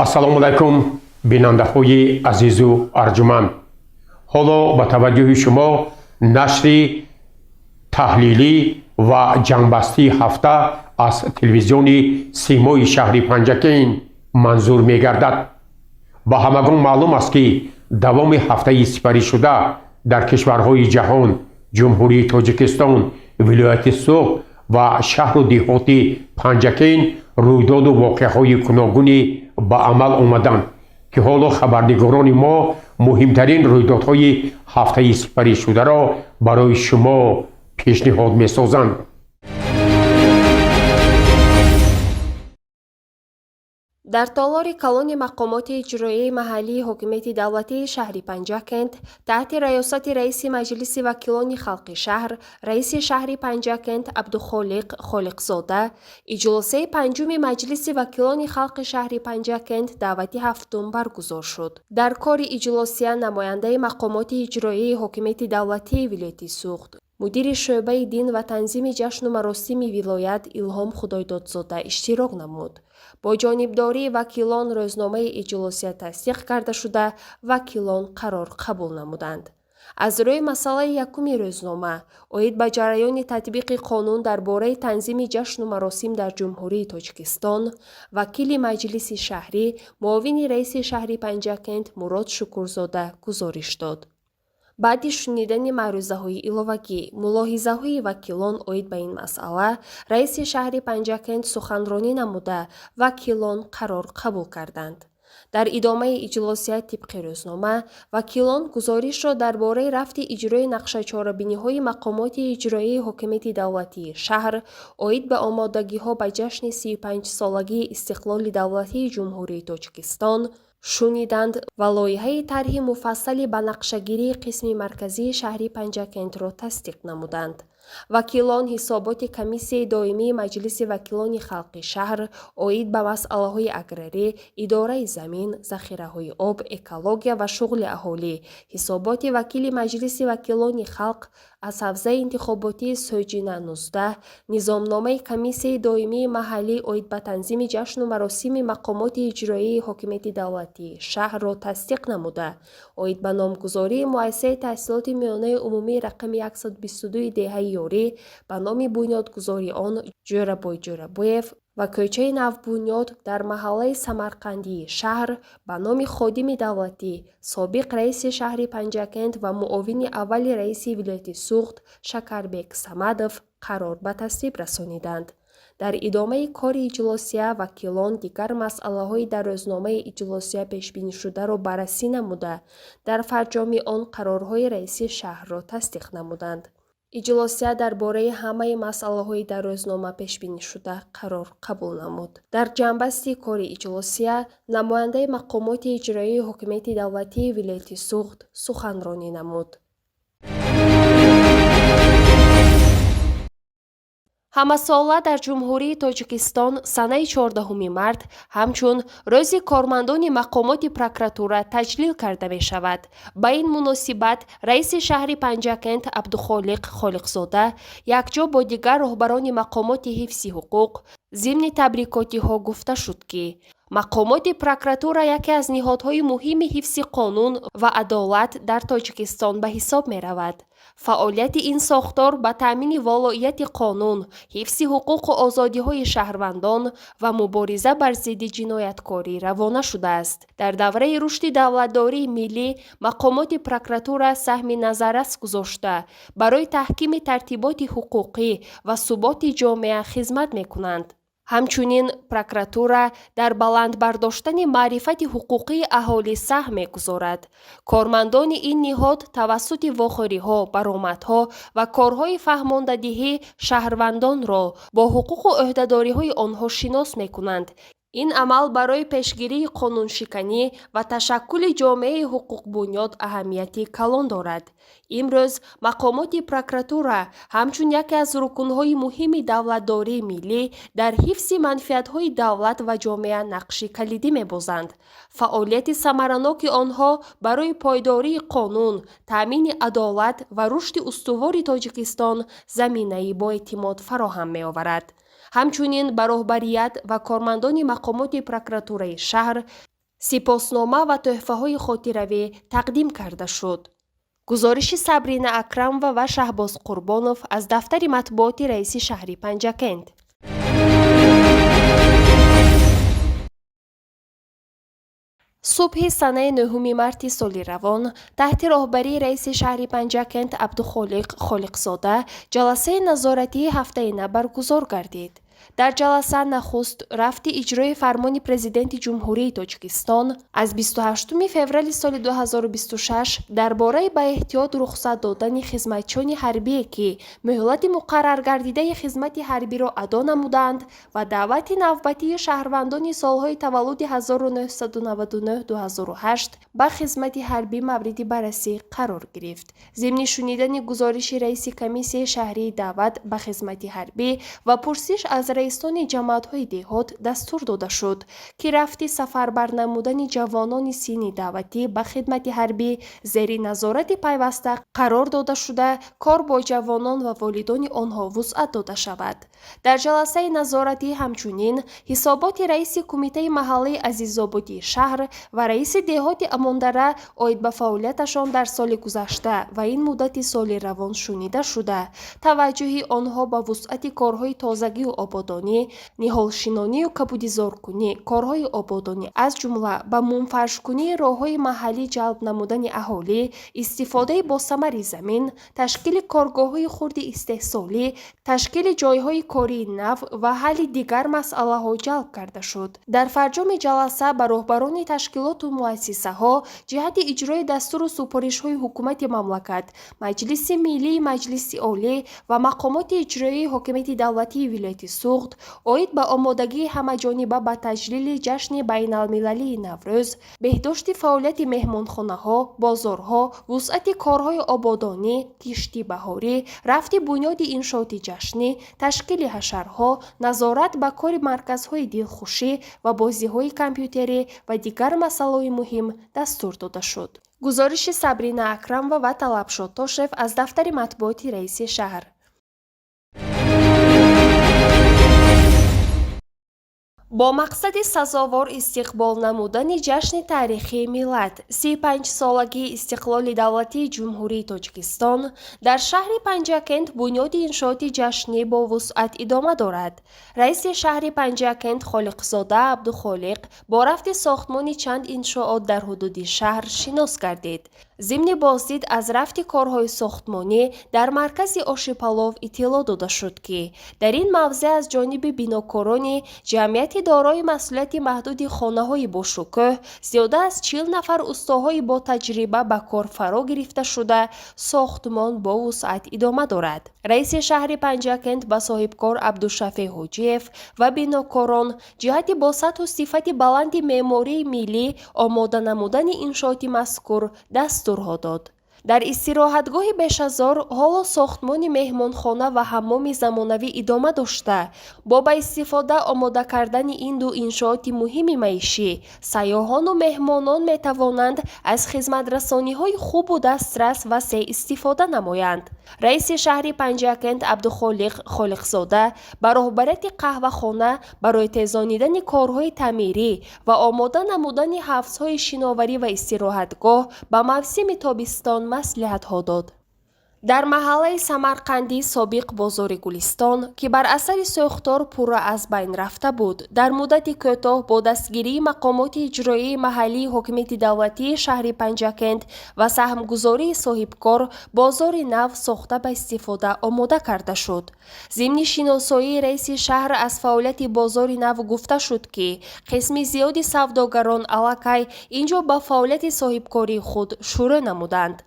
ассалому алайкум бинандаҳои азизу арҷуманд. ҳоло ба таваҷҷӯҳи шумо нашри таҳлилӣ ва ҷанбастии ҳафта аз телевизиони симои шаҳри Панҷакейн манзур мегардад. ба ҳамагон маълум аст, ки давоми ҳафтаи сипаришуда дар кишварҳои ҷаҳон ҷумҳурии Тоҷикистон, вилояти Суғд ва шаҳру деҳоти Панҷакейн рӯйдоду воқеаҳои гуногуне ба амал омаданд, ки ҳоло хабарнигорони мо муҳимтарин рӯйдодҳои ҳафтаи сипаришударо барои шумо пешниҳод месозанд. дар толори калони мақомоти иҷроияи маҳаллии ҳокимияти давлатии шаҳри Панҷакент таҳти раёсати раиси маҷлиси вакилони халқи шаҳр, раиси шаҳри Панҷакент Абдухолиқ Холиқзода, иҷлосаи панҷуми маҷлиси вакилони халқи шаҳри Панҷакент даъвати ҳафтум баргузор шуд. дар кори иҷлосия намояндаи мақомоти иҷроияи ҳокимияти давлатии вилояти Суғд, мудири шӯъбаи дин ва танзими ҷашну маросими вилоят Илҳом Худойдодзода иштирок намуд. бо ҷонибдории вакилон рӯзномаи иҷлосия тасдиқ карда шуда, вакилон қарор қабул намуданд. аз рӯи масъалаи якуми рӯзнома оид ба ҷараёни татбиқи қонун дар бораи танзими ҷашну маросим дар ҷумҳурии Тоҷикистон, вакили маҷлиси шаҳрӣ, муовини раиси шаҳри Панҷакент Мурод Шукурзода гузориш дод. баъди шунидани маърузаҳои иловагӣ, мулоҳизаҳои вакилон оид ба ин масъала, раиси шаҳри Панҷакент суханронӣ намуда, вакилон қарор қабул карданд. дар идомаи иҷлосия тибқи рӯзнома, вакилон гузоришро дар бораи рафти иҷрои нақшачорабиниҳои мақомоти иҷроияи ҳокимияти давлатии шаҳр оид ба омодагиҳо ба ҷашни 35-солагии истиқлоли давлатии ҷумҳурии Тоҷикистон шуниданд ва лоиҳаи тарҳи муфассали ба нақшагирии қисми марказии шаҳри Панҷакентро тасдиқ намуданд. вакилон ҳисоботи комиссияи доимии маҷлиси вакилони халқи шаҳр оид ба масъалаҳои аграрӣ, идораи замин, захираҳои об, экология ва шуғли аҳолӣ, ҳисоботи вакили маҷлиси вакилони халқ аз ҳавзаи интихоботии Соҷина 19, низомномаи комиссияи доимии маҳаллӣ оид ба танзими ҷашну маросими мақомоти иҷроияи ҳокимияти давлатии шаҳрро тасдиқ намуда, оид ба номгузории муассисаи таҳсилоти миёнаи умумии рақами 122 деҳаи ёрӣ ба номи бунёдгузори он Ҷӯрабой Ҷӯрабоев ва кӯчаи Навбунёд дар маҳаллаи Самарқандии шаҳр ба номи ходими давлатӣ, собиқ раиси шаҳри Панҷакент ва муовини аввали раиси вилояти Суғд Шакарбек Самадов қарор ба тасвиб расониданд. дар идомаи кори иҷлосия, вакилон дигар масъалаҳои дар рӯзномаи иҷлосия пешбинишударо баррасӣ намуда, дар фарҷоми он қарорҳои раиси шаҳрро тасдиқ намуданд. иҷлосия дар бораи ҳамаи масъалаҳои дар рӯзнома пешбинишуда қарор қабул намуд. дар ҷанбасти кори иҷлосия, намояндаи мақомоти иҷроияи ҳокимияти давлатии вилояти Суғд суханронӣ намуд. ҳамасола дар ҷумҳурии Тоҷикистон санаи 14 март ҳамчун рӯзи кормандони мақомоти прокуратура таҷлил карда мешавад. ба ин муносибат раиси шаҳри Панҷакент Абдухолиқ Холиқзода якҷо бо дигар роҳбарони мақомоти ҳифзи ҳуқуқ зимни табрикотиҳо гуфта шуд, ки мақомоти прокуратура яке аз ниҳодҳои муҳими ҳифзи қонун ва адолат дар Тоҷикистон ба ҳисоб меравад. фаъолияти ин сохтор ба таъмини волоияти қонун, ҳифзи ҳуқуқу озодиҳои шаҳрвандон ва мубориза бар зидди ҷинояткорӣ равона шудааст. дар давраи рушди давлатдории миллӣ, мақомоти прокуратура саҳми назаррас гузошта барои таҳкими тартиботи ҳуқуқӣ ва суботи ҷомеа хизмат мекунанд. ҳамчунин прокуратура дар баланд бардоштани маърифати ҳуқуқии аҳолӣ саҳм мегузорад. кормандони ин ниҳод тавассути вохӯриҳо, баромадҳо ва корҳои фаҳмондадиҳӣ шаҳрвандонро бо ҳуқуқу ӯҳдадориҳои онҳо шинос мекунанд. ин амал барои пешгирии қонуншиканӣ ва ташаккули ҷомеаи ҳуқуқбунёд аҳамияти калон дорад. имрӯз мақомоти прокуратура ҳамчун яке аз рукунҳои муҳими давлатдории миллӣ дар ҳифзи манфиатҳои давлат ва ҷомеа нақши калидӣ мебозанд. фаъолияти самараноки онҳо барои пойдории қонун, таъмини адолат ва рушди устувори Тоҷикистон заминаи боэътимод фароҳам меоварад. ҳамчунин ба роҳбарият ва кормандони мақомоти прокуратураи шаҳр سپاسنامه و تحفه‌های خاطروی تقدیم کرده شد. گزارش صبرینا اکرم و شهباز قربانوف از دفتر مطبوعات رئیس شهر پنجکند. صبح سنه 9 مارس سال روان تحت راهبری رئیس شهر پنجکند عبدالخالق جلسه نظارتی هفته نو برگزار گردید. در جلسه نخست رفت اجرای فرمان پرزیدنت جمهوری تاجیکستان از 28 فوریه سال 2026 درباره به احتیاط رخصت دادن خدمتچیان حربی که مهلت مقرر گردیده خدمت حربی را ادا نمودند و دعوت نوبتی شهروندان سالهای تولد 1999-2008 به خدمت حربی مورد بررسی قرار گرفت. ضمن شنیدن گزارش رئیس کمیسیون شهری دعوت به خدمت حربی و پرسش از رئیسان جماعت‌های دهات دستور داده شد که رفت سفربر نمودن جوانان سنی دعوتی به خدمت حربی زیر نظارت پیوسته قرار داده شده کار با جوانان و والدان آنها وسعت داده شود. در جلسه نظارتی همچنین حسابات رئیس کمیته محلی عزیزآبادی شهر و رئیس دهات اماندره آید به فعالیتشان در سال گذشته و این مدت سال روان شنیده شده. توجه آنها به وسعت کارهای تازگی و آبادانی، نهالشینانی و کبودیزارکنی کارهای آبادانی از جمله به منفرش‌کنی راه‌های محلی جلب نمودن اهالی، استفاده با ثمر زمین، تشکیل کارگاه‌های خرد استحصالی، تشکیل جایهای کاری نو و حل دیگر مسائل‌ها جلب کرده شد. در فرجام جلسه به راهبران تشکیلات و مؤسسه‌ها جهت اجرای دستور و سفارش‌های حکومت مملکت، مجلس ملی، مجلس عالی و مقامات اجرایی حکومت دولتی ولایت سوخت آید به آمادگی همه‌جانبه به تجلیل جشن بین‌المللی نوروز، بهداشت فعالیت مهمانخانه‌ها، بازارها، وسعت کارهای آبادانی، کشتی بهاری، رفت بنیاد انشاءات جشنی، تشکیل حشرها، نظارت به کار مرکزهای دلخوشی و بازی‌های کامپیوتری و دیگر مسائل مهم دستور داده شد. گزارش صبرینا اکرم و طلبشاد تاشرف از دفتر مطبوعات رئیس شهر. با مقصد سزاوار استقبال نمودن جشن تاریخی ملت 35 سالگی استقلال دولتی جمهوری تاجیکستان در شهر پنجکند بنیاد انشاءات جشنی با وسعت ادامه دارد. رئیس شهر پنجکند خالقزاده عبدالخالق با رفت ساختمان چند انشاءات در حدود شهر شناس گردید. ضمن بازدید از رفت کارهای ساختمانی در مرکز آشپالوف اطلاع داده شد که در این موضع از جانب بیناکاران جمعیت دارای مسئولیت محدود خانه‌های با شکوه زیاده از 40 نفر استادهای با تجربه به کار فرا گرفته شده ساختمان با وسعت ادامه دارد. رئیس شهر پنجکند به صاحبکار عبدالشفیع حاجیف و بیناکاران جهت با سطح و صفت بلند معماری ملی آماده نمودن انشاءات مذکور دستورها داد. در استراحتگاه بشازار حالا ساختمان مهمانخانه و حمام زمانوی ادامه داشته. با استفاده آماده کردن این دو انشاءات مهم معیشی، سیاحان و مهمانان می توانند از خدمت‌رسانی‌های خوب و دسترس وسیع استفاده نمایند. رئیس شهر پنجکند عبدالخالقزاده به راهبریت قهوه‌خانه برای تیزانیدن کارهای تعمیری و آماده نمودن حوض‌های شناوری و استراحتگاه به موسم تابستان مصلحت‌ها داد. در محله سمرقندی سابق بازار گلستان که بر اثر ساختار پورا از بین رفته بود، در مدت کوتاه با دستگیری مقامات اجرایی محلی حکومت دولتی شهر پنجکند و سهمگذاری صاحبکار بازار نو ساخته به استفاده آماده کرده شد. ضمن شناسایی رئیس شهر از فعالیت بازار نو گفته شد که قسم زیادی سوداگران علاقه اینجا به فعالیت صاحبکاری خود شروع نمودند.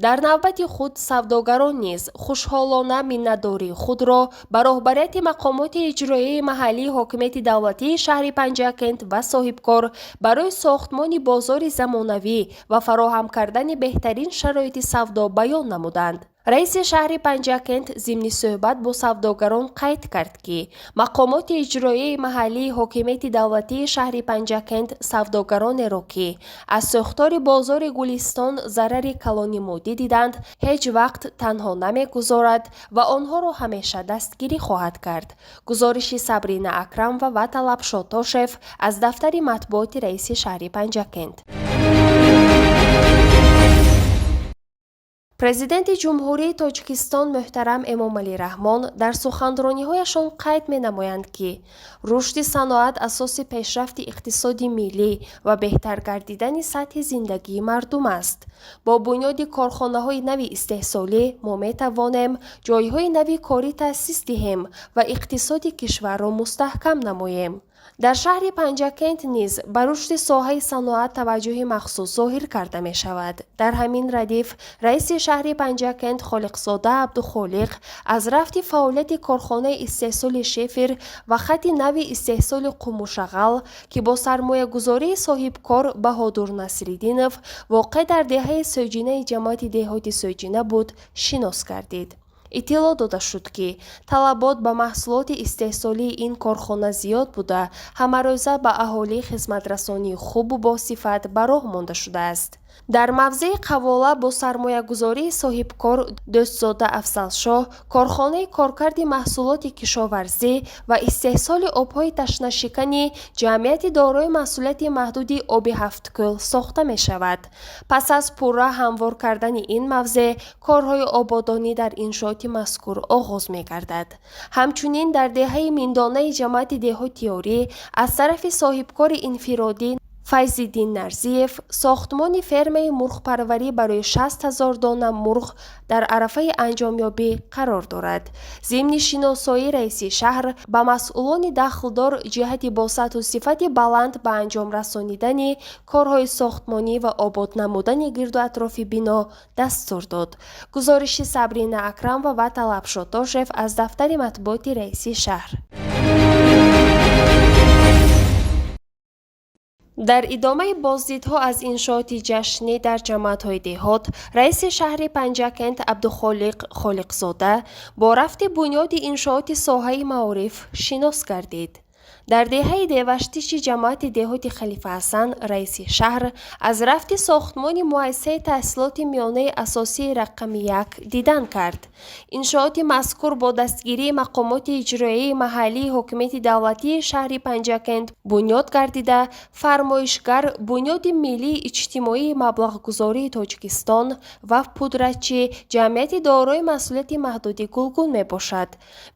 در نوبت خود سوداگران نیز خوشحالانه منتداری خود را به راهبریت مقامات اجرایی محلی حکومت دولتی شهر پنجکند و صاحبکار برای ساختمان بازار زمانوی و فراهم کردن بهترین شرایط سودا بیان نمودند. раиси шаҳри Панҷакент зимни суҳбат бо савдогарон қайд кард ки мақомоти иҷроияи маҳаллии ҳокимияти давлатии шаҳри Панҷакент савдогаронеро ки аз сӯхтори бозори Гулистон зарари калони моддӣ диданд ҳеҷ вақт танҳо намегузорад ва онҳоро ҳамеша дастгирӣ хоҳад кард. гузориши Сабрина Акрамова ва Талаб Шотошев аз дафтари матбуоти раиси шаҳри Панҷакент. президенти ҷумҳурии Тоҷикистон муҳтарам Эмомалӣ Раҳмон дар суханрониҳояшон қайд менамоянд ки рушди саноат асоси пешрафти иқтисоди миллӣ ва беҳтар гардидани сатҳи зиндагии мардум аст. бо бунёди корхонаҳои нави истеҳсолӣ мо метавонем ҷойҳои нави корӣ таъсис диҳем ва иқтисоди кишварро мустаҳкам намоем. дар шаҳри Панҷакент низ ба рушди соҳаи саноат таваҷҷӯҳи махсус зоҳир карда мешавад. дар ҳамин радиф раиси шаҳри Панҷакент Холиқзода Абдухолиқ аз рафти фаъолияти корхонаи истеҳсоли шифр ва хатти нави истеҳсоли қумушағал ки бо сармоягузории соҳибкор Баҳодур Насриддинов воқеъ дар деҳаи Сӯҷинаи ҷамоати деҳоти Сӯҷина буд, шинос гардид. иттилоъ дода шуд ки талабот ба маҳсулоти истеҳсолии ин корхона зиёд буда ҳамарӯза ба аҳолӣ хизматрасонии хубу босифат ба роҳ монда шудааст. дар мавзеи қавола бо сармоягузории соҳибкор Дӯстзода Афзалшоҳ корхонаи коркарди маҳсулоти кишоварзӣ ва истеҳсоли обҳои ташнашиканӣ ҷамъияти дорои масъулияти маҳдуди Оби Ҳафткӯл сохта мешавад. пас аз пурра ҳамвор кардани ин мавзеъ корҳои ободонӣ дар иншооти мазкур оғоз мегардад. ҳамчунин дар деҳаи Миндонаи ҷамоати деҳоти Ёрӣ аз тарафи соҳибкори инфиродӣ Файзиддин Нарзиев сохтмони фермаи мурғпарварӣ барои 60 000 дона мурғ дар арафаи анҷомёбӣ қарор дорад. зимни шиносоии раиси шаҳр ба масъулони дахлдор ҷиҳати бо сатҳу сифати баланд ба анҷом расонидани корҳои сохтмонӣ ва обод намудани гирду атрофи бино дастур дод. гузориши Сабрина Акрамова ва Талаб Шотошев аз дафтари матбуоти раиси шаҳр. дар идомаи боздидҳо аз иншооти ҷашнӣ дар ҷамоатҳои деҳот раиси шаҳри Панҷакент Абдухолиқ Холиқзода бо рафти бунёди иншооти соҳаи маориф шинос гардид. дар деҳаи деваштиши ҷамоати деҳоти Халифа Ҳасан раиси шаҳр аз рафти сохтмони муассисаи таҳсилоти миёнаи асосии рақами 1 дидан кард. иншооти мазкур бо дастгирии мақомоти иҷроияи маҳаллии ҳокимияти давлатии шаҳри Панҷакент бунёд гардида фармоишгар бунёди миллии иҷтимоии маблағгузории Тоҷикистон ва пудратчӣ ҷамъияти дорои масъулияти маҳдуди Гулгун мебошад.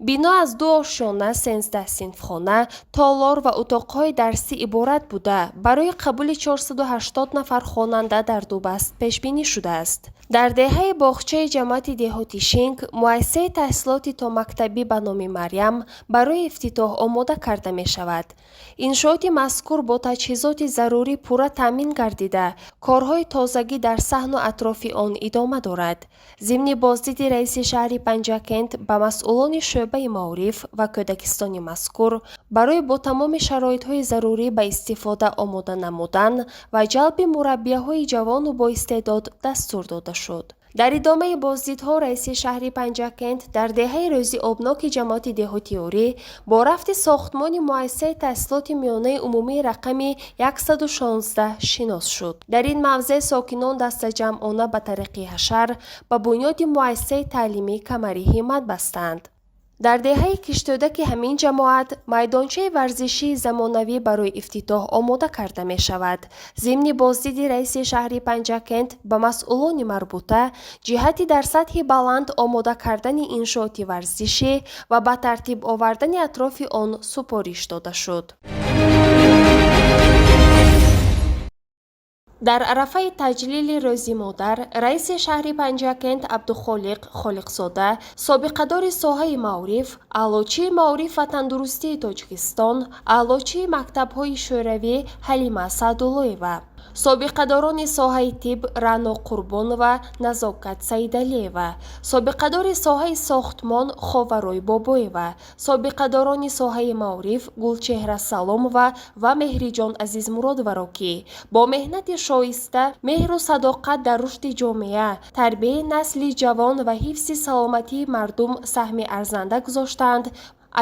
бино аз 2 ошёна, 13 синфхона, толор ва утоқҳои дарсӣ иборат буда барои қабули 480 нафар хонанда дар дубаст пешбинӣ шудааст. дар деҳаи боғчаи ҷамоати деҳоти Шинг муассисаи таҳсилоти томактабӣ ба номи Марьям барои ифтитоҳ омода карда мешавад. иншооти мазкур бо таҷҳизоти зарурӣ пурра таъмин гардида корҳои тозагӣ дар саҳну атрофи он идома дорад. зимни боздиди раиси шаҳри Панҷакент ба масъулони шӯъбаи маориф ва кӯдакистони мазкур барои бо тамоми шароитҳои зарурӣ ба истифода омода намудан ва ҷалби мураббияҳои ҷавону боистеъдод дастур дода шуд. дар идомаи боздидҳо раиси шаҳри Панҷакент дар деҳаи Рӯзи Обноки ҷамоати деҳоти Ёрӣ бо рафти сохтмони муассисаи таҳсилоти миёнаи умумии рақами 116 шинос шуд. дар ин мавзеъ сокинон дастаҷамъона ба тариқи ҳашар ба бунёди муассисаи таълимии Камарӣ ҳиммат бастанд. дар деҳаи Киштӯдаки ҳамин ҷамоат майдончаи варзишии замонавӣ барои ифтитоҳ омода карда мешавад. зимни боздиди раиси шаҳри Панҷакент ба масъулони марбута ҷиҳати дар сатҳи баланд омода кардани иншооти варзишӣ ва ба тартиб овардани атрофи он супориш дода шуд. дар арафаи таҷлили рӯзи модар раиси шаҳри Панҷакент Абдухолиқ Холиқзода собиқадори соҳаи маориф, аълочии маориф ва тандурустии Тоҷикистон, аълочии мактабҳои шӯравӣ Ҳалима Саъдуллоева собиқадорони соҳаи тиб Раъно Қурбонова, Назокат Саидалиева, собиқадори соҳаи сохтмон Ховарой Бобоева, собиқадорони соҳаи маориф Гулчеҳра Саломова ва Меҳриҷон Азизмуродованро ки бо меҳнати шоиста, меҳру садоқат дар рушди ҷомеа, тарбияи насли ҷавон ва ҳифзи саломатии мардум саҳми арзанда гузоштанд,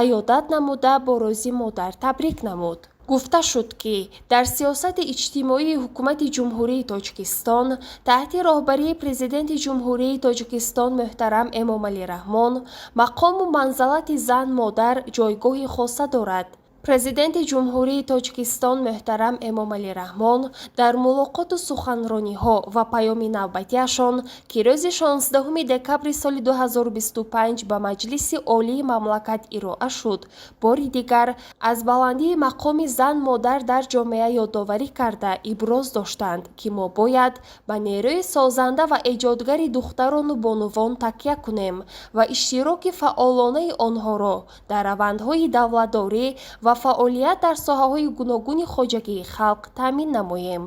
айодат намуда бо Рӯзи модар табрик намуд. гуфта шуд ки дар сиёсати иҷтимоии ҳукумати ҷумҳурии Тоҷикистон таҳти роҳбарии президенти ҷумҳурии Тоҷикистон муҳтарам Эмомалӣ Раҳмон мақому манзалати зан модар ҷойгоҳи хоса дорад. президенти ҷумҳурии Тоҷикистон муҳтарам Эмомалӣ Раҳмон дар мулоқоту суханрониҳо ва паёми навбатиашон ки рӯзи 16 декабри соли 2025 ба Маҷлиси олии мамлакат ироа шуд, бори дигар аз баландии мақоми зан модар дар ҷомеа ёдоварӣ карда иброз доштанд ки мо бояд ба нерӯи созанда ва эҷодгари духтарону бонувон такя кунем ва иштироки фаъолонаи онҳоро дар равандҳои давлатдорӣ ва фаъолият дар соҳаҳои гуногуни хоҷагии халқ таъмин намоем.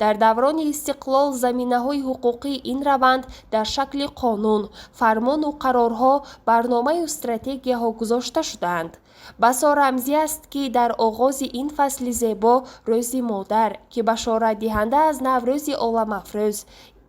дар даврони истиқлол заминаҳои ҳуқуқии ин раванд дар шакли қонун, фармону қарорҳо, барномаю стратегияҳо гузошта шудаанд. басо рамзӣ аст ки дар оғози ин фасли зебо Рӯзи модар ки башоратдиҳанда аз Наврӯзи Оламафрӯз,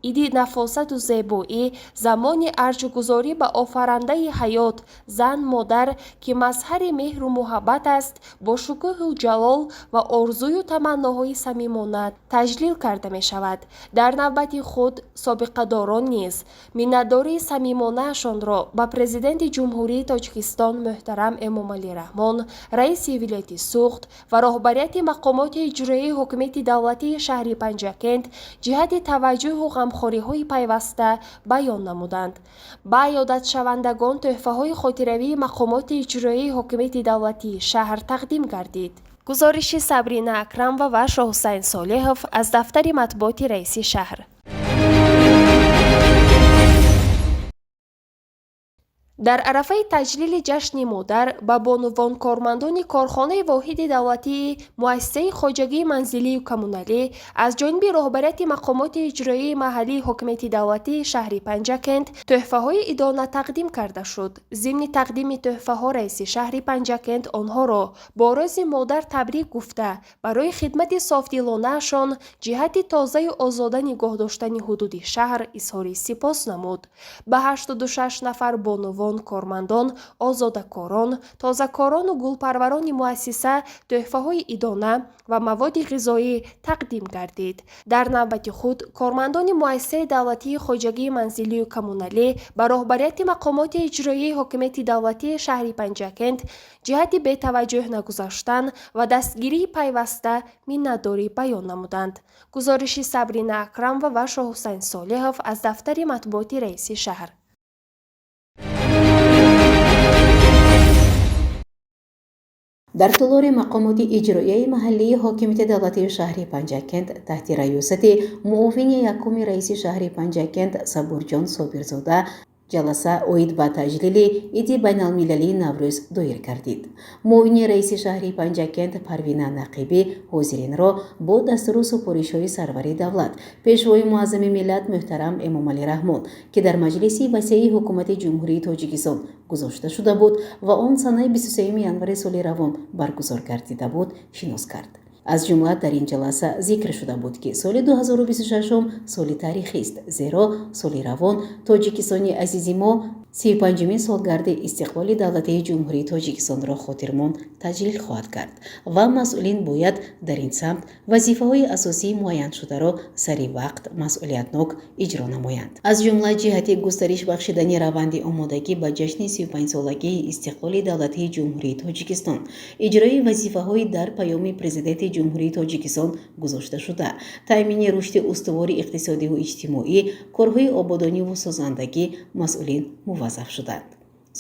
иди нафосату зебоӣ, замони арҷугузорӣ ба офарандаи ҳаёт, зан модар ки мазҳари меҳру муҳаббат аст, бо шукӯҳу ҷалол ва орзую таманноҳои самимона таҷлил карда мешавад. дар навбати худ собиқадорон низ миннатдории самимонаашонро ба президенти ҷумҳурии Тоҷикистон муҳтарам Эмомалӣ Раҳмон, раиси вилояти Суғд ва роҳбарияти мақомоти иҷроии ҳокимияти давлатии шаҳри Панҷакент ҷиҳати таваҷҷӯҳу ғамхориҳои пайваста баён намуданд. ба айодатшавандагон тӯҳфаҳои хотиравии мақомоти иҷроии ҳокимияти давлатии шаҳр тақдим гардид. гузориши Сабрина Акрамова ва Шоҳусайн Солеҳов аз дафтари матбуоти раиси шаҳр. дар арафаи таҷлили ҷашни модар ба бонувон кормандони корхонаи воҳиди давлатии муассисаи хоҷагии манзилию коммуналӣ аз ҷониби роҳбарияти мақомоти иҷроии маҳаллии ҳокимияти давлатии шаҳри Панҷакент тӯҳфаҳои идона тақдим карда шуд. зимни тақдими тӯҳфаҳо раиси шаҳри Панҷакент онҳоро бо Рӯзи модар табрик гуфта барои хидмати софдилонаашон ҷиҳати тозаю озода нигоҳ доштани ҳудуди шаҳр изҳори сипос намуд. ба 86 нафар бонувон кормандон, озодакорон, тозакорону гулпарварони муассиса тӯҳфаҳои идона ва маводи ғизоӣ тақдим гардид. дар навбати худ кормандони муассисаи давлатии хоҷагии манзилию коммуналӣ ба роҳбарияти мақомоти иҷроии ҳокимияти давлатии шаҳри Панҷакент ҷиҳати бетаваҷҷӯҳ нагузаштан ва дастгирии пайваста миннатдорӣ баён намуданд. гузориши Сабрина Акрамова ва Шоҳусайн Солеҳов аз дафтари матбуоти раиси шаҳр. дар толори мақомоти иҷроияи маҳаллии ҳокимияти давлатии шаҳри Панҷакент таҳти раёсати муовини якуми раиси шаҳри Панҷакент Сабурҷон Собирзода ҷаласа оид ба таҷлили Иди байналмилалии Наврӯз доир гардид. муовини раиси шаҳри Панҷакент Парвина Нақибӣ ҳозиринро бо дастуру супоришҳои сарвари давлат пешвои муаззами миллат муҳтарам Эмомалӣ Раҳмон ки дар маҷлиси васеъи ҳукумати ҷумҳурии Тоҷикистон гузошта шуда буд ва он санаи 23 январи соли равон баргузор гардида буд, шинос кард. аз ҷумла дар ин ҷаласа зикр шуда буд ки соли 2026 соли таърихист, зеро соли равон Тоҷикистони азизи мо 35-мин солгарди истиқлоли давлатии ҷумҳурии Тоҷикистонро хотирмон таҷлил хоҳад кард ва масъулин бояд дар ин самт вазифаҳои асосии муайяншударо сари вақт масъулиятнок иҷро намоянд. аз ҷумла ҷиҳати густариш бахшидани раванди омодагӣ ба ҷашни 35-солагии истиқлоли давлатии ҷумҳурии Тоҷикистон, иҷрои вазифаҳои дар паёми президенти ҷумҳурии Тоҷикистон гузошта шуда, таъмини рушди устувори иқтисодиву иҷтимоӣ, корҳои ободониву созандагӣ масъулин муваззаф шуданд.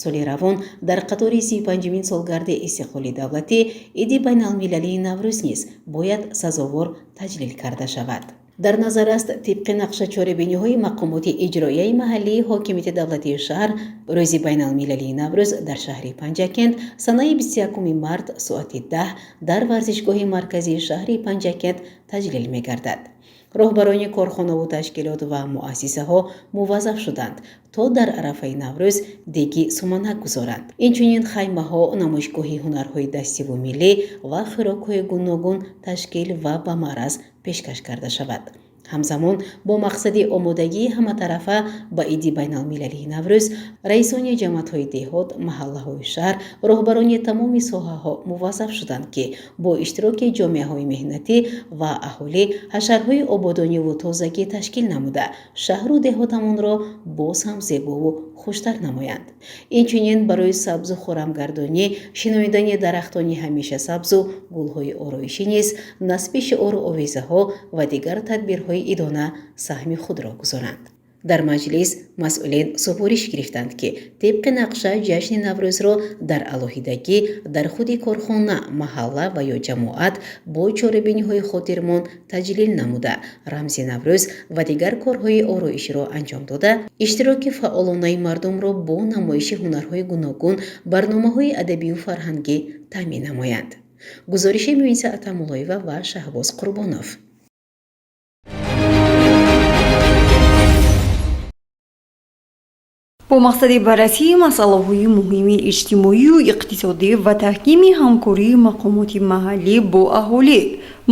соли равон дар қатори 35-мин солгарди истиқлоли давлатӣ Иди байналмилалии Наврӯз низ бояд сазовор таҷлил карда шавад. дар назар аст тибқи нақшачорибиниҳои мақомоти иҷроияи маҳаллии ҳокимияти давлатии шаҳр Рӯзи байналмилалии Наврӯз дар шаҳри Панҷакент санаи 21 март соати 10 дар варзишгоҳи марказии шаҳри Панҷакент таҷлил мегардад. роҳбарони корхонаву ташкилот ва муассисаҳо муваззаф шуданд то дар арафаи наврӯз деги суманак гузоранд. Инчунин хаймаҳо, намоишгоҳи ҳунарҳои дастиву миллӣ ва хӯрокҳои гуногун ташкил ва ба маъраз пешкаш карда шавад. ҳамзамон бо мақсади омодагии ҳаматарафа ба иди байналмилалии наврӯз, раисони ҷамъиятҳои деҳот, маҳаллаҳои шаҳр, роҳбарони тамоми соҳаҳо муваззаф шуданд, ки бо иштироки ҷомеаҳои меҳнатӣ ва аҳолӣ ҳашарҳои ободониву тозагӣ ташкил намуда, шаҳру деҳотамонро боз ҳам зебову хуштар намоянд. Инчунин барои сабзу хӯрамгардонӣ, шиноидани дарахтони ҳамеша сабзу гулҳои ороишӣ низ насби шиору овезаҳо ва дигар тадбирҳои идона саҳми худро гузоранд. дар маҷлис масъулин супориш гирифтанд, ки тибқи нақша ҷашни наврӯзро дар алоҳидагӣ дар худи корхона, маҳалла ва ё ҷамоат бо чорабиниҳои хотирмон таҷлил намуда, рамзи наврӯз ва дигар корҳои ороиширо анҷом дода, иштироки фаъолонаи мардумро бо намоиши ҳунарҳои гуногун, барномаҳои адабию фарҳангӣ таъмин намоянд. гузориши Муиса Атамуллоева ва Шаҳбоз Қурбонов. бо мақсади баррасии масъалаҳои муҳими иҷтимоию иқтисодӣ ва таҳкими ҳамкории мақомоти маҳаллӣ бо аҳолӣ,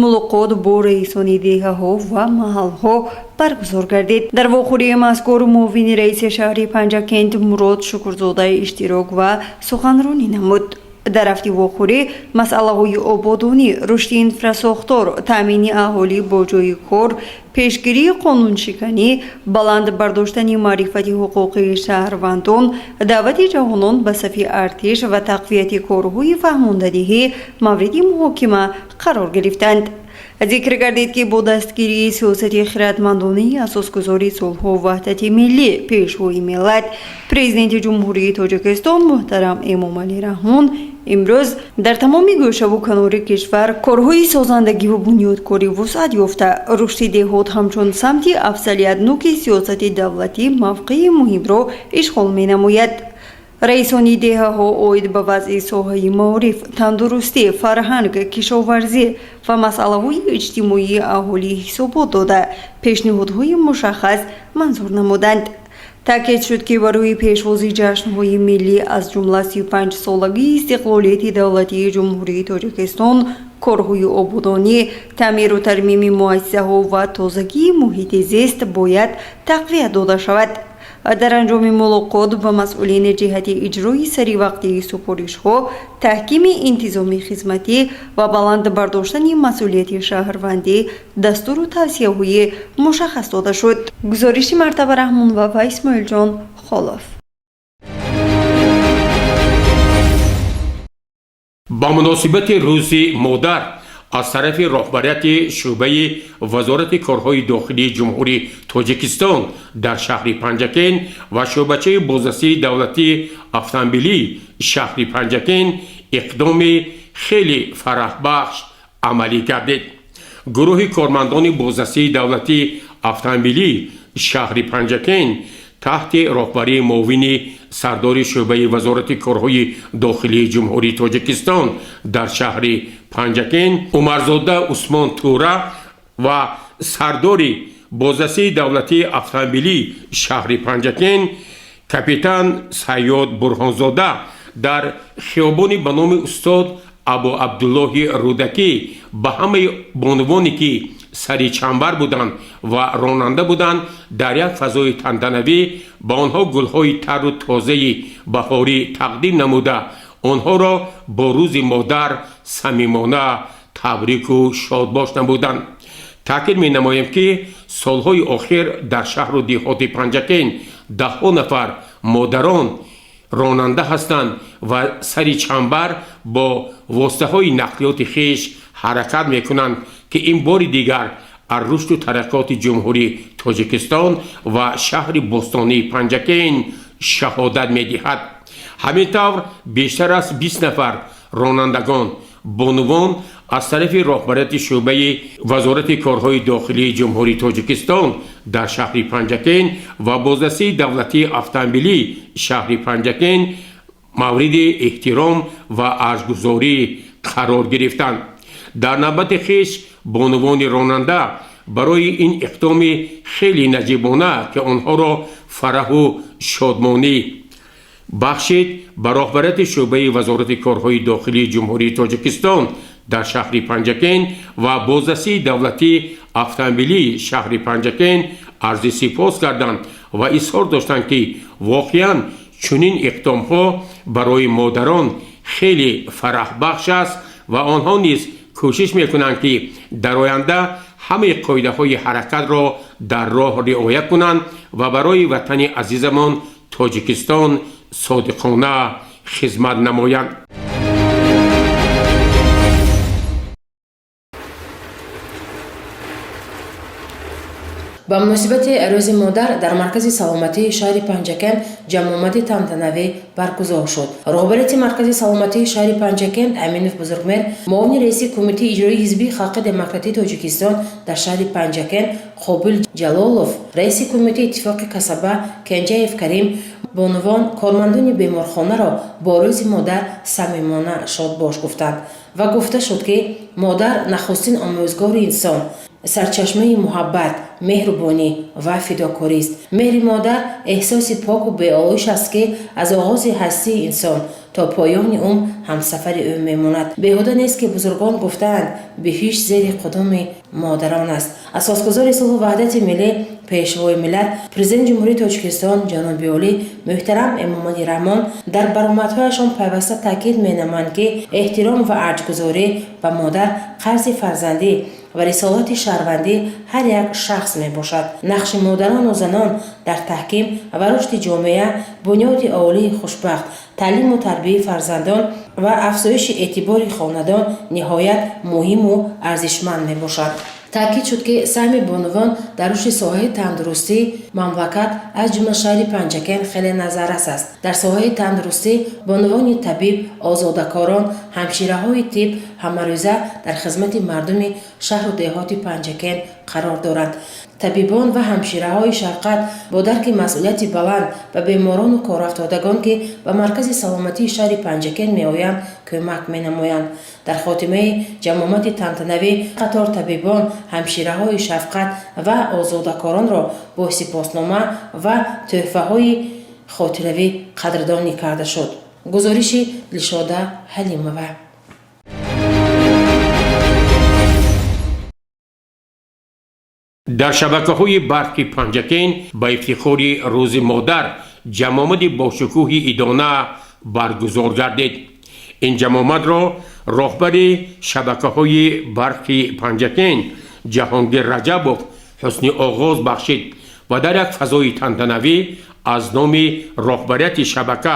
мулоқот бо раисони деҳаҳо ва маҳаллҳо баргузор гардид. дар вохӯрии мазкур муовини раиси шаҳри Панҷакент Мурод Шукрзода иштирок ва суханронӣ намуд. дар рафти вохӯрӣ масъалаҳои ободонӣ, рушди инфрасохтор, таъмини аҳолӣ бо ҷойи кор, пешгирии қонуншиканӣ, баланд бардоштани маърифати ҳуқуқии шаҳрвандон, даъвати ҷавонон ба сафи артиш ва тақвияти корҳои фаҳмондадиҳӣ мавриди муҳокима қарор гирифтанд. зикр гардид, ки бо дастгирии сиёсати хиратмандонаи асосгузори сулҳу ваҳдати миллӣ, пешвои миллат, президенти ҷумҳурии Тоҷикистон муҳтарам Эмомалӣ Раҳмон имрӯз дар тамоми гӯшаву канори кишвар корҳои созандагиву бунёдкорӣ вусъат ёфта, рушди деҳот ҳамчун самти афзалиятноки сиёсати давлатӣ мавқеи муҳимро ишғол менамояд. раисони деҳаҳо оид ба вазъи соҳаи маориф, тандурустӣ, фарҳанг, кишоварзӣ ва масъалаҳои иҷтимоии аҳолӣ ҳисобот дода, пешниҳодҳои мушаххас манзур намуданд. таъкид шуд, ки барои пешвози ҷашнҳои миллӣ аз ҷумла 35-солагии истиқлолияти давлатии ҷумҳурии Тоҷикистон, корҳои ободонӣ, таъмиру тармими муассисаҳо ва тозагии муҳити зист бояд тақвият дода шавад. дар анҷоми мулоқот ба масъулини ҷиҳати иҷрои саривақтии супоришҳо, таҳкими интизоми хизматӣ ва баланд бардоштани масъулияти шаҳрвандӣ дастуру тавсияҳои мушаххас дода шуд. гузориши Мартаба Раҳмонова ва Исмоилҷон Холов. ба муносибати рӯзи модар аз тарафи роҳбарияти шӯъбаи вазорати корҳои дохилии ҷумҳурии Тоҷикистон дар шаҳри Панҷакен ва шӯъбачаи бозрасии давлатии автомобилии шаҳри Панҷакен иқдоми хеле фараҳбахш амалӣ гардид. гурӯҳи кормандони бозрасии давлатии автомобилии шаҳри Панҷакен таҳти роҳбарии муовини сардори шӯъбаи вазорати корҳои дохилии ҷумҳурии Тоҷикистон дар шаҳри Панҷакен Умарзода Усмон Тура ва сардори бозрасии давлатии автомобилии шаҳри Панҷакен капитан Сайёд Бурҳонзода дар хиёбони ба номи устод Абу Абдуллоҳи Рӯдакӣ ба ҳамаи бонувоне, ки сари чамбар буданд ва ронанда буданд, дар як фазои тантанавӣ ба онҳо гулҳои тару тозаи баҳорӣ тақдим намуда, онҳоро бо рӯзи модар самимона табрику шодбош намуданд. таъкид менамоем, ки солҳои охир дар шаҳру деҳоти Панҷакен даҳҳо нафар модарон ронанда ҳастанд ва сари чамбар бо воситаҳои нақлиёти хиш ҳаракат мекунанд, ки ин бори дигар аз рушду тараққиёти ҷумҳурии Тоҷикистон ва шаҳри бостонии Панҷакен шаҳодат медиҳад. ҳамин тавр бештар аз 20 нафар ронандагон бонувон аз тарафи роҳбарияти шӯъбаи вазорати корҳои дохилии ҷумҳурии Тоҷикистон дар шаҳри Панҷакен ва бозрасии давлатии автомобилии шаҳри Панҷакен мавриди эҳтиром ва арзгузорӣ қарор гирифтанд. дар навбати хиш бонувони ронанда برای این اقدام خیلی نجیبانه که آنها را فرح و شادمانی بخشید به رهبریت شعبه وزارت کارهای داخلی جمهوری تاجیکستان در شهر پنجکن و بازرسی دولتی اتومبیلی شهر پنجکن عرض سپاس کردند و اظهار داشتند که واقعا چنین اقدام ها برای مادران خیلی فرح بخش است و آنها نیز کوشش میکنند که در آینده همه قاعده های حرکت را در راه رعایت کنند و برای وطن عزیزمان تاجیکستان صادقانه خدمت نمایند. با مناسبت روز مادر در مرکز سلامتی شهر پنجکن جمع تنتنوی برگزار شد. رهبریت مرکز سلامتی شهر پنجکن امینوف بزرگمر، معاون رئیس کمیته اجرایی حزب خلق دموکراتی تاجیکستان در شهر پنجکن قابل جلالوف، رئیس کمیته اتفاق کسبه کنجایف کریم، بانوان کارمندان بیمارخانه را با روز مادر صمیمانه شادباش گفتند و گفته شد که مادر نخستین آموزگار انسان، سرچشمه محبت، مهربانی و فداکاری است. مهر مادر احساس پاک و بی‌آلایش است که از آغاز هستی انسان تا پایان عمر همسفر او میماند. بیهوده نیست که بزرگان گفتند بهشت زیر قدم مادران است. اساسگزار صلح و وحدت ملی، پیشوای ملت، پرزیدنت جمهوری تاجیکستان جناب عالی محترم امام علی رحمان در برآمدهایشان پیوسته تاکید مینمایند که احترام و ارجح‌گذاری به مادر قرض فرزندی و رسالت شهروندی هر یک شخص می باشد. نقش مادران و زنان در تحکیم و رشد جامعه بنیاد عالی خوشبخت، تعلیم و تربیت فرزندان و افزایش اعتبار خاندان نهایت مهم و ارزشمند می باشد. تاکید شد که سهم بانوان در رشد ساحه تندرستی مملکت از جمله شهر پنجکن خیلی نظررس است. در ساحه تندرستی بانوان طبیب، آزادکاران، همشیره‌های طب همه‌روزه در خدمت مردم شهر و دهات پنجکن قرار دارند. طبیبان و همشیره‌های شفقت با درک مسئولیت بلند به بیماران و کارافتادگان که به مرکز سلامتی شهر پنجکن می‌آیند کمک می‌نمایند. در خاتمه جمعیت تنتنوی قطار طبیبان، همشیره‌های شفقت و آزادکاران را با سپاسنامه و تحفه‌های خاطروی قدردانی کرده شد. گزارش دلشاده حلیموه. در شبکه‌های برقی پنجکن با افتخار روز مادر جمع‌آمد با شکوه ایدانه برگزار گردید. این جمع‌آمد را رهبر شبکه‌های برقی پنجکن جهانگیر رجبوف حسن آغاز بخشید و در یک فضای تنتنوی از نام رهبریت شبکه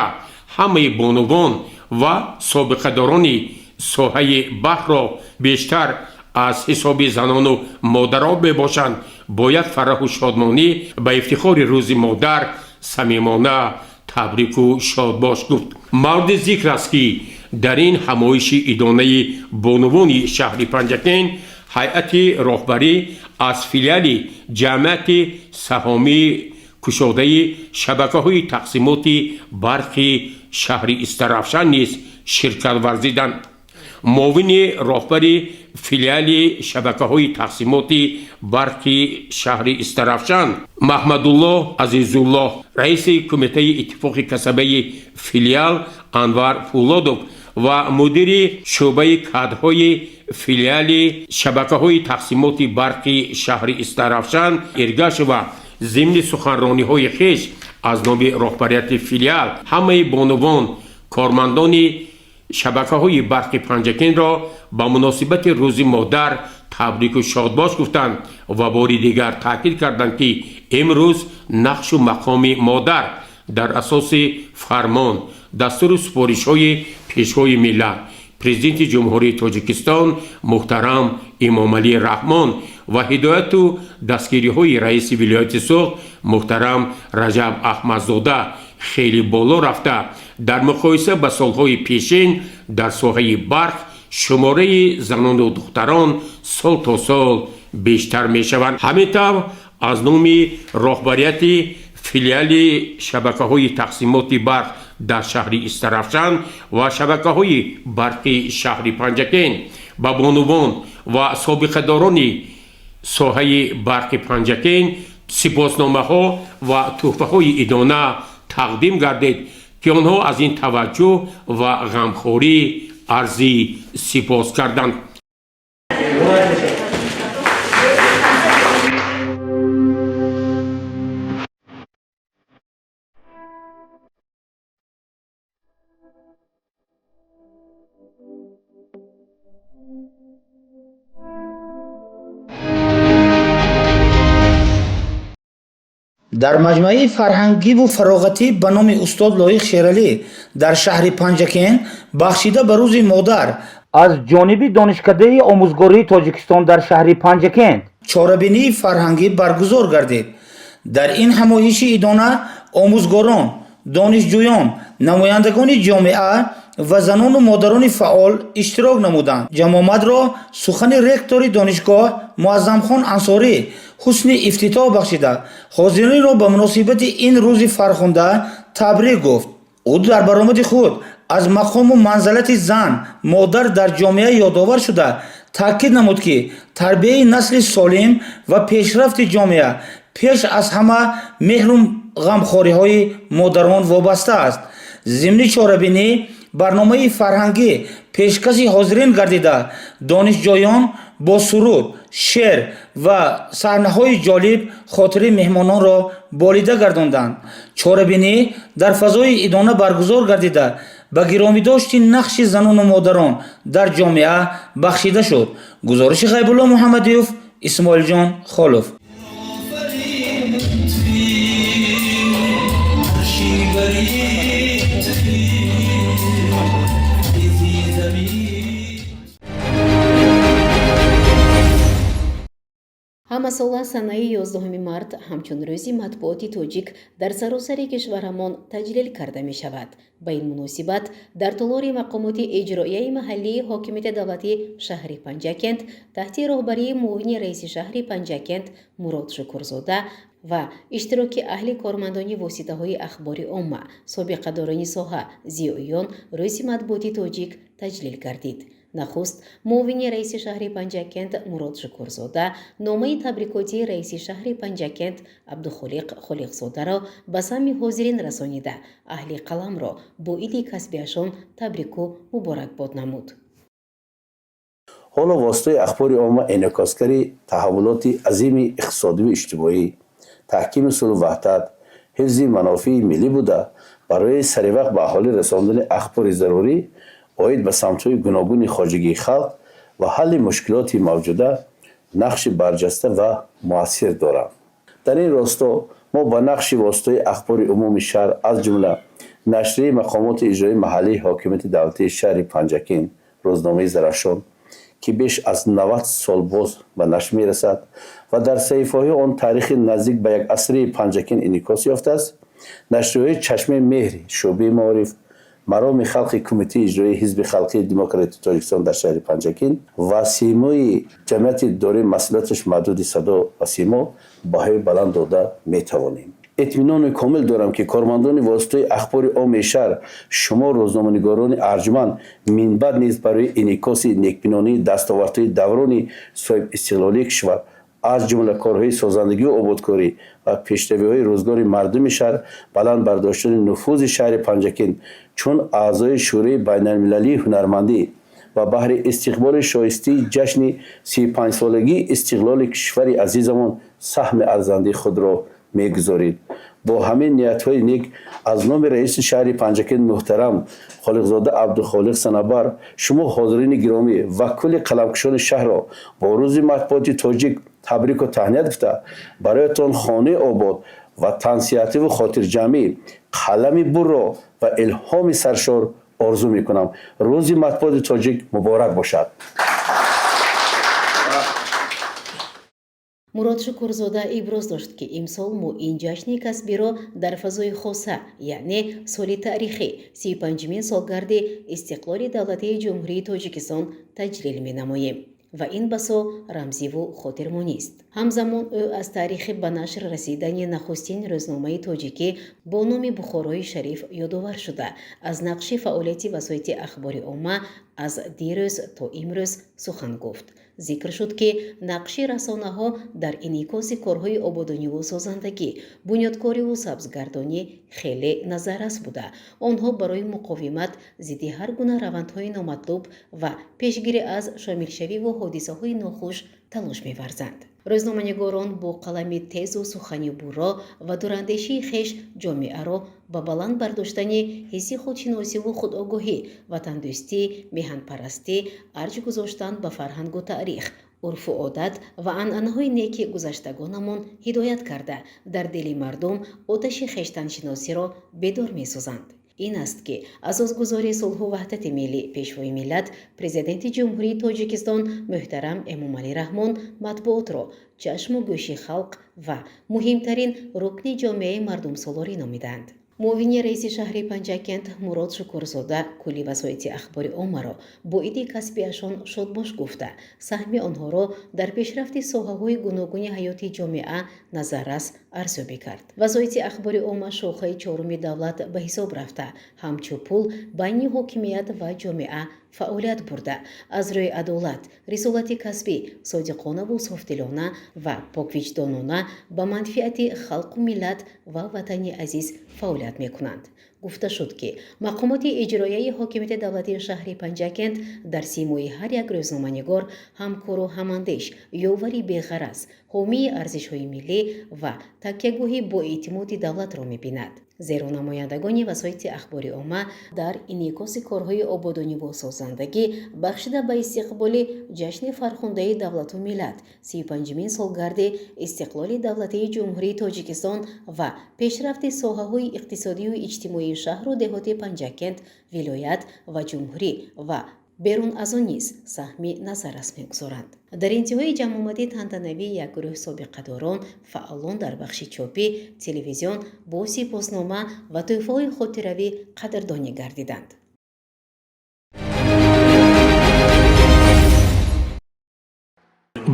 همه بانوان و سابقه‌داران ساحه برق را بیشتر از حساب زنان و مادران بباشند با یک فرح و شادمانی به افتخار روز مادر صمیمانه تبریک و شادباش گفت. مورد ذکر است که در این همایش ایدانه بانوان شهر پنجکن هیئت رهبری از فیلیال جمعیت سهامی کشاده شبکه‌های تقسیمات برقی شهر استرافشان نیز شرکت ورزیدند. معاون رهبر فیلیال شبکه‌های تقسیمات برقی شهر استرافشان محمدالله عزیزالله، رئیس کمیته اتفاق کسبه فیلیال انور فولادوف و مدیر شعبه کادرهای فیلیال شبکه‌های تقسیمات برقی شهر استرافشان ارگاش و ضمن سخنرانی‌های خویش از نام رهبریت فیلیال همه بانوان کارمندان شبکه‌های برق پنجکن را با مناسبت روز مادر تبریک و شادباش گفتند و بار دیگر تاکید کردند که امروز نقش و مقام مادر در اساس فرمان دستور سپارش‌های پیشوای ملت پرزیدنت جمهوری تاجیکستان محترم امام علی رحمان و هدایت و دستگیری‌های رئیس ولایت سوخت محترم رجب احمدزاده خیلی بالا رفته در مقایسه با سالهای پیشین در ساحه برق شماره زنان و دختران سال تا سال بیشتر می شوند. همینطور از نام رهبریت فیلیال شبکه‌های تقسیمات برق در شهر استرافشان و شبکه‌های برقی شهر پنجکن با بانوان و سابقه‌داران соҳаи барқи панҷакен сипосномаҳо ва тӯҳфаҳои идона тақдим гардед ки онҳо аз ин таваҷҷӯҳ ва ғамхорӣ арзи сипос карданд. дар маҷмӯи фарҳангиву фароғатӣ ба номи устод Лоиқ Шералӣ дар шаҳри Панҷакен бахшида ба рӯзи модар аз ҷониби донишкадаи омӯзгории Тоҷикистон дар шаҳри Панҷакент чорабинии фарҳангӣ баргузор гардид. дар ин ҳамоиши идона омӯзгорон, донишҷӯён, намояндагони ҷомеа ва занону модарони фаъол иштирок намуданд. ҷамъомадро сухани ректори донишгоҳ Муаззамхон Ансорӣ ҳусни ифтитоҳ бахшида ҳозиринро ба муносибати ин рӯзи фархонда табрик гуфт. ӯ дар баромади худ аз мақому манзалати зан модар дар ҷомеа ёдовар шуда таъкид намуд ки тарбияи насли солим ва пешрафти ҷомеа пеш аз ҳама меҳру ғамхориҳои модарон вобаста аст. зимни чорабинӣ барномаи фарҳангӣ пешкаши ҳозирин гардида донишҷӯён бо суруд, шеър ва саҳнаҳои ҷолиб хотири меҳмононро болида гардонданд. чорабинӣ дар фазои идона баргузор гардида ба гиромидошти нақши занону модарон дар ҷомеа бахшида шуд. гузориши Ғайбулло Муҳаммадиев, Исмоилҷон Холов. ҳамасола санаи 11 март ҳамчун рӯзи матбуоти тоҷик дар саросари кишварамон таҷлил карда мешавад. ба ин муносибат дар толори мақомоти иҷроияи маҳаллии ҳокимияти давлатии шаҳри Панҷакент таҳти роҳбарии муовини раиси шаҳри Панҷакент Мурод Шукурзода ва иштироки аҳли кормандони воситаҳои ахбори омма, собиқадорони соҳа, зиёиён рӯзи матбуоти тоҷик таҷлил гардид. нахуст муовини раиси шаҳри Панҷакент Мурод Шукурзода номаи табрикотии раиси шаҳри Панҷакент Абдухолиқ Холиқзодаро ба самми ҳозирин расонида аҳли қаламро бо иди касбиашон табрику муборакбод намуд. ҳоло воситаи ахбори омма энъикоскари таҳаввулоти азими иқтисодиву иҷтимоӣ, таҳкими сулҳу ваҳдат, ҳифзи манофии миллӣ буда барои саривақт ба аҳолӣ расондани ахбори зарурӣ оид ба самтҳои гуногуни хоҷагии халқ ва ҳалли мушкилоти мавҷуда нақши барҷаста ва муассир доранд. дар ин росто мо ба нақши воситаи ахбори умуми шаҳр аз ҷумла нашрии мақомоти иҷроии маҳаллии ҳокимияти давлатии шаҳри Панҷакент рӯзномаи Зарafshon ки беш аз 90 сол боз ба нашр мерасад ва дар саҳифаҳои он таърихи наздик ба як асри Панҷакент инъикос ёфтааст, нашриҳои Чашмаи меҳри шӯъбаи маориф, мароми халқи кумитаи иҷроии ҳизби халқии демократии Тоҷикистон дар шаҳри Панҷакент ва симои ҷамъияти дорои масъулияташ маҳдуди садо ва симо баҳои баланд дода метавонем. اطمینان کامل دارم که کارمندان واسطه اخبار عام شهر شما روزنامه‌نگاران ارجمند منبع نیز برای انعکاس نیکبینانه دستاوردهای دوران صاحب استقلالی کشور از جمله کارهای سازندگی و آبادکاری و پیشروی‌های روزگار مردم شهر بلند برداشتن نفوذ شهر پنجکن چون اعضای شورای بین‌المللی هنرمندی و بهر استقبال شایسته جشن 35 سالگی استقلال کشور عزیزمان سهم ارزنده خود را می‌گذارید. با همین نیت‌های نیک از نام رئیس شهر پنجکن محترم خالقزاده عبدالخالق صنعبر شما حاضرین گرامی و کل قلمکشان شهر را با روز مطبوعات تاجیک تبریک و تهنیت گفته برایتان خانه آباد و تنصیحاتی و خاطر جمعی قلمی برا و الهام سرشار آرزو میکنم. روز مطبوعات تاجیک مبارک باشد. мурод Шукурзода иброз дошт ки имсол мо ин ҷашни касбиро дар фазои хоса, яъне соли таърихӣ 35-мин солгарди истиқлоли давлатии ҷумҳурии Тоҷикистон таҷлил менамоем ва ин басо рамзиву хотирмонист. ҳамзамон ӯ аз таърихи ба нашр расидани нахустин рӯзномаи тоҷикӣ бо номи Бухорои Шариф ёдовар шуда аз нақши фаъолияти васоити ахбори омма аз дирӯз то имрӯз сухан гуфт. зикр шуд ки нақши расонаҳо дар инъикоси корҳои ободониву созандагӣ, бунёдкориву сабзгардонӣ хеле назаррас буда, онҳо барои муқовимат зидди ҳар гуна равандҳои номатлуб ва пешгирӣ аз шомилшавиву ҳодисаҳои нохуш талош меварзанд. рӯзноманигорон бо қалами тезу сухани бурро ва дурандешии хеш ҷомеаро ба баланд бардоштани ҳисси худшиносиву худогоҳӣ, ватандӯстӣ, меҳанпарастӣ, арҷ гузоштан ба фарҳангу таърих, урфу одат ва анъанаҳои неки гузаштагонамон ҳидоят карда, дар дили мардум оташи хештаншиносиро бедор месозанд. ин аст ки асосгузори сулҳу ваҳдати миллӣ, пешвои миллат, президенти ҷумҳурии Тоҷикистон муҳтарам Эмомалӣ Раҳмон матбуотро чашму гӯши халқ ва муҳимтарин рукни ҷомеаи мардумсолорӣ номиданд. муовини раиси шаҳри Панҷакент Мурод Шукурзода кулли васоити ахбори оммаро бо иди касбиашон шодбош гуфта, саҳми онҳоро дар пешрафти соҳаҳои гуногуни ҳаёти ҷомеа назаррас арзёбӣ кард. васоити ахбори омма шохаи чоруми давлат ба ҳисоб рафта, ҳамчун пул байни ҳокимият ва ҷомеа фаъолият бурда, аз рӯи адолат, рисолати касбӣ, содиқонаву софдилона ва поквиҷдонона ба манфиати халқу миллат ва ватани азиз фаъолият мекунанд. гуфта шуд ки мақомоти иҷроияи ҳокимияти давлатии шаҳри Панҷакент дар симои ҳар як рӯзноманигор ҳамкору ҳамандеш, ёвари беғараз, ҳомии арзишҳои миллӣ ва такягӯҳи боэътимоди давлатро мебинад. зеро намояндагони васоити ахбори омма дар инъикоси корҳои ободониву созандагӣ бахшида ба истиқболи ҷашни фархундаи давлату миллат, 35-мин солгарди истиқлоли давлатии ҷумҳурии Тоҷикистон ва пешрафти соҳаҳои иқтисодию иҷтимоии шаҳру деҳоти Панҷакент, вилоят ва ҷумҳурӣ ва берун аз он низ саҳми назаррас мегузоранд. дар интиҳои ҷамъомадии тантанавии як гурӯҳ собиқадорон, фаъолон дар бахши чопӣ, телевизион бо сипоснома ва тӯҳфаҳои хотиравӣ қадрдонӣ гардиданд.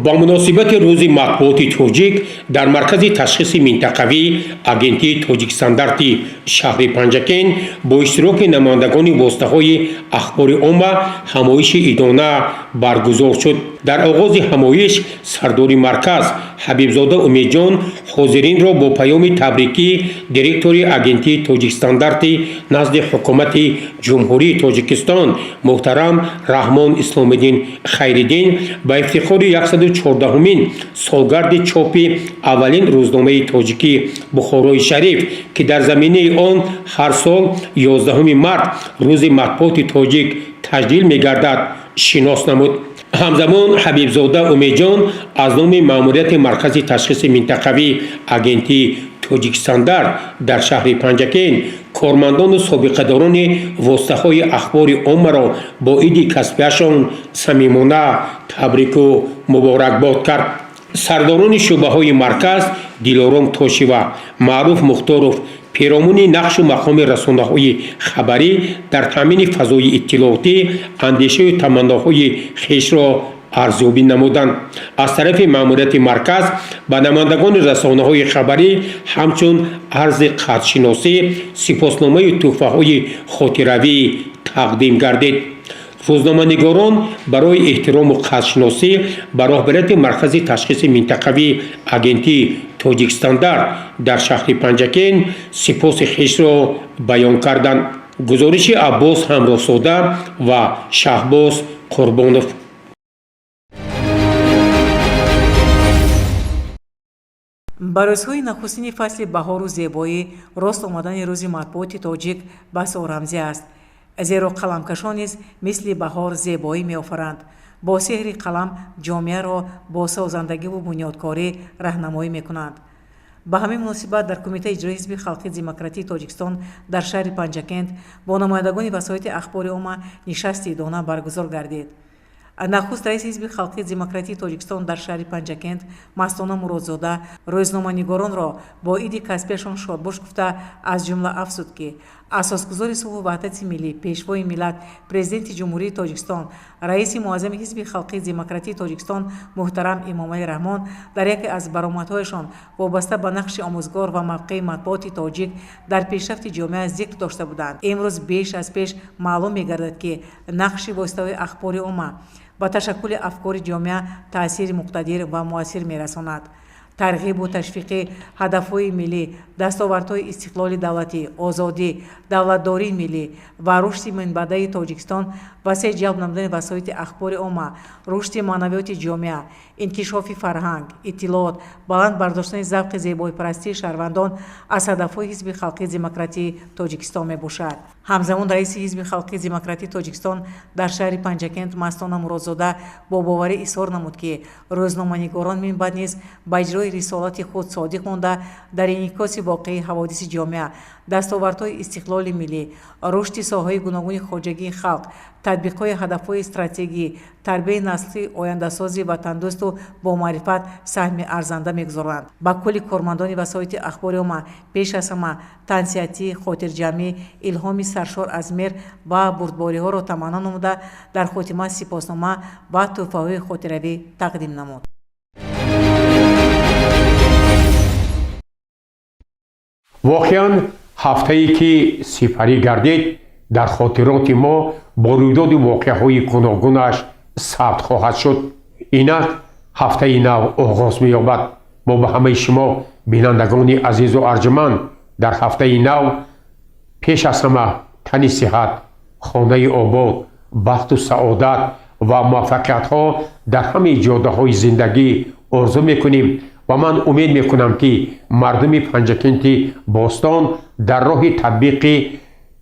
با مناسبت روز مطبوعات توجیک در مرکز تشخیص منطقوی آگنتی توجیکستاندارتی شهر پنجکین با اشتراک نمایندگان واسطه‌های اخبار عامه همایش ایدانه برگزار شد. در آغاز همایش سردار مرکز حبیبزاده امیدجان حاضرین را با پیام تبریکی دیرکتور آگنتی توجیکستاندارتی نزد حکومت جمهوری تاجیکستان محترم رحمان اسلام‌الدین خیریدین با افتخار 114مین سالگرد چاپ اولین روزنامه تاجیکی بخارای شریف که در زمینه آن هر سال 11 مارس روز مطبوعات تاجیک تجلیل می‌گردد شناس نمود. همزمان حبیبزاده امیدجان از نام ماموریت مرکز تشخیص منطقوی آگنتی توجیکستاندار در شهر پنجکین کارمندان و سابقه‌داران واسطه‌های اخبار عامه را با عید کسبیشان صمیمانه تبریک و مبارکباد کرد. سرداران شعبه‌های مرکز دلارام تاشیوا، معروف مختارов پیرامون نقش و مقام رسانه‌های خبری در تامین فضای اطلاعاتی اندیشه و تمناهای خویش را ارزیابی نمودند. از طرف ماموریت مرکز به نمایندگان رسانه‌های خبری همچون عرض قدرشناسی، سپاسنامه و تحفه‌های خاطروی تقدیم گردید. روزنامه‌نگاران برای احترام و قدرشناسی به راهبریت مرکز تشخیص منطقوی آگنتی توجیکستاندار در شهر پنجکین سپاس خویش را بیان کردند. گزارش عباس همراه‌زاده و شهباز قربانов. ба рӯзҳои нахустини фасли баҳору зебоӣ рост омадани рӯзи матбуоти тоҷик баҳсу рамзӣ аст, зеро қаламкашон низ мисли баҳор зебоӣ меофаранд. бо сеҳри қалам ҷомеаро бо созандагиву бунёдкорӣ раҳнамоӣ мекунанд. ба ҳамин муносибат дар кумитаи иҷроии ҳизби халқии демократии Тоҷикистон дар шаҳри Панҷакент бо намояндагони васоити ахбори омма нишасти идона баргузор гардид. нахуст раиси ҳизби халқии демократии Тоҷикистон дар шаҳри Панҷакент Мастона Муродзода рӯзноманигоронро бо иди касбиашон шодбош гуфта аз ҷумла афзуд ки асосгузори сулҳу ваҳдати миллӣ, пешвои миллат, президенти ҷумҳурии Тоҷикистон, раиси муаззами ҳизби халқии демократии Тоҷикистон муҳтарам Эмомалӣ Раҳмон дар яке аз баромадҳояшон вобаста ба нақши омӯзгор ва мавқеи матбуоти тоҷик дар пешрафти ҷомеа зикр дошта буданд. Имрӯз беш аз пеш маълум мегардад, ки нақши воситаҳои ахбори умма ба ташаккули афкори ҷомеа таъсири муқтадир ва муассир мерасонад. тарғибу ташвиқи ҳадафҳои миллӣ, дастовардҳои истиқлоли давлатӣ, озодӣ, давлатдории миллӣ ва рушди минбаъдаи Тоҷикистон, васеъ ҷалб намудани васоити ахбори умма, рушди маънавиёти ҷомеа, инкишофи фарҳанг, иттилоот, баланд бардоштани завқи зебоипарастии шаҳрвандон аз ҳадафҳои ҳизби халқии демократии Тоҷикистон мебошад. ҳамзамон раиси ҳизби халқии демократии Тоҷикистон дар шаҳри Панҷакент Мастона Муродзода бо боварӣ изҳор намуд, ки рӯзноманигорон минбаъд низ ба иҷрои рисолати худ содиқ монда дар инъикоси воқеии ҳаводиси ҷомеа, дастовардҳои истиқлоли миллӣ, рушди соҳаҳои гуногуни хоҷагии халқ, татбиқҳои ҳадафҳои стратегӣ, тарбияи насли ояндасози ватандӯсту бомаърифат саҳми арзанда мегузоранд. ба кулли кормандони васоити ахбори умма пеш аз ҳама тансиятӣ, хотирҷамъӣ, илҳоми саршор аз меҳр ва бурдбориҳоро таманно намуда дар хотима сипоснома ва тӯҳфаҳои хотиравӣ тақдим намуд. воқеан ҳафтае ки сифарӣ гардид дар хотироти мо бо рӯйдоди воқеаҳои гуногунаш сабт хоҳад шуд. инак ҳафтаи нав оғоз меёбад. мо ба ҳамаи шумо бинандагони азизу арҷуманд дар ҳафтаи нав пеш аз ҳама тани сиҳат, хонаи обод, бахту саодат ва муваффақиятҳо дар ҳамаи ҷоддаҳои зиндагӣ орзу мекунем ва ман умед мекунам, ки мардуми Панҷакенти Бостон дар роҳи татбиқи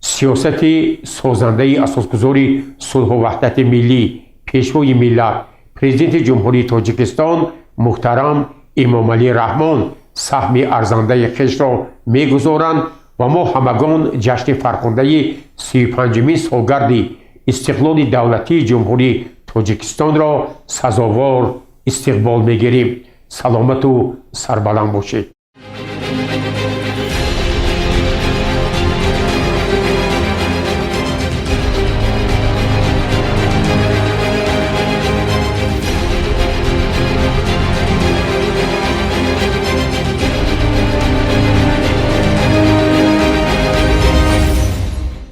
сиёсати созандаи асосгузори сулҳу ваҳдати миллӣ, пешвои миллат, президенти ҷумҳурии Тоҷикистон муҳтарам Эмомалӣ Раҳмон саҳми арзандаи хешро мегузоранд ва мо ҳамагон ҷашни фархондаи 35-мин солгарди истиқлоли давлатии ҷумҳурии Тоҷикистонро сазовор истиқбол мегирем. саломату сарбаланд бошед.